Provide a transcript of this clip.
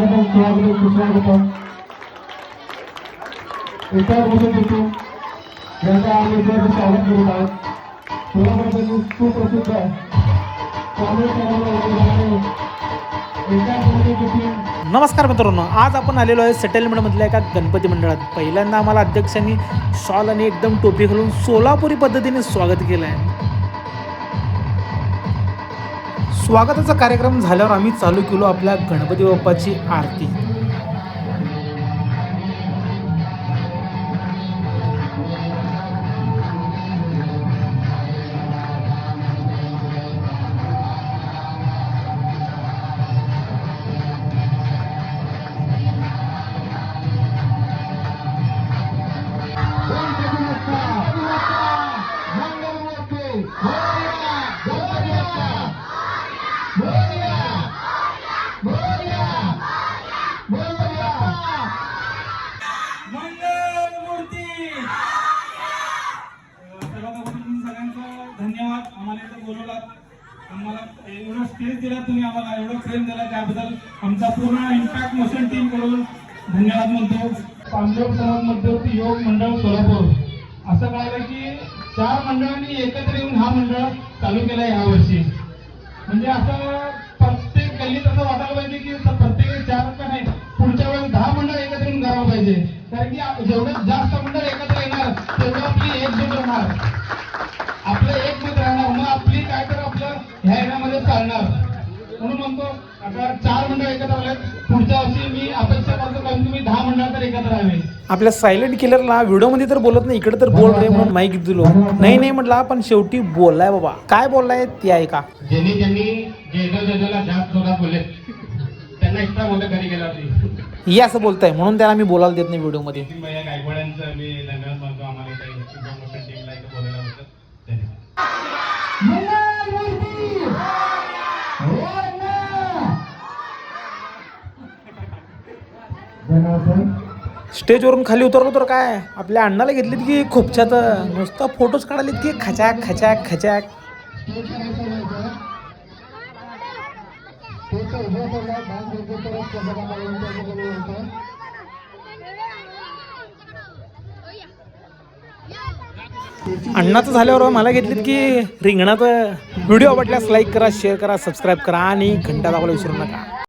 स्वागतम स्वागतम सुस्वागतम. एकाच बसून यांचा आम्ही स्वागत करीत आहोत. सोलापूरमध्ये सुप्रसिद्ध नमस्कार मित्रांनो, आज आपण आलेलो आहे सेटलमेंटमधल्या एका गणपती मंडळात. पहिल्यांदा आम्हाला अध्यक्षांनी शॉल आणि एकदम टोपी घालून सोलापुरी पद्धतीने स्वागत केलं आहे. स्वागताचा कार्यक्रम झाल्यावर आम्ही चालू केलो आपल्या गणपती बाप्पाची आरती. धन्यवाद. आम्हाला इथं बोलवलात, आम्हाला एवढं स्टेज दिला तुम्ही, आम्हाला एवढं फ्रेम दिला, त्याबद्दल आमचा पूर्ण इम्पॅक्ट मोशन टीम कडून धन्यवाद म्हणतो. पांडव समाज मध्यवर्ती योग मंडळ सोलापूर असं कळलं की 4 मंडळांनी एकत्र येऊन हा मंडळ चालू केला या वर्षी. म्हणजे असं प्रत्येक गल्लीत असं वाटायला पाहिजे की प्रत्येक 4 का नाही, पुढच्या वेळेस 10 मंडळ एकत्र येऊन करायला पाहिजे. कारण की जेवढं जास्त मंडळ एकत्र येणार तेवढं आपली एकजूट राहणार, आपलं एक मत राहणार, मग आपली काय तर आपलं ह्या येण्यामध्ये चालणार. म्हणून म्हणतो आता 4 मंडळ एकत्र आले, पुढच्या वर्षी मी अपेक्षा करतो की तुम्ही 10 मंडळ तर एकत्र राहावे. आपल्या सायलेंट किलरला व्हिडिओमध्ये तर बोलत नाही, इकडे तर बोल रे म्हणून माईक दिलो. नाही म्हटला, पण शेवटी बोललाय बाबा. काय बोललाय ते ऐका. ज्यांनी जेजोला जास्त जोरात बोलले त्यांना इतका मोठं घरी गेला होती. हे असं बोलताय म्हणून त्याला मी बोलायला देत नाही व्हिडिओमध्ये. गायकवाडांचं मी धन्यवाद मानतो. आम्हाला टीमला इथं बोलायला होतं. स्टेजवरून खाली उतरलो तर काय आपल्या अण्णाला घेतलीत की खूपच्यात नुसतं फोटोज काढालेत की खचाक खचाक खचाक. अण्णाचं झाल्यावर मला घेतलीत की रिंगणात. व्हिडिओ आवडल्यास लाईक करा, शेअर करा, सबस्क्राईब करा आणि घंटा दाबायला विसरू नका.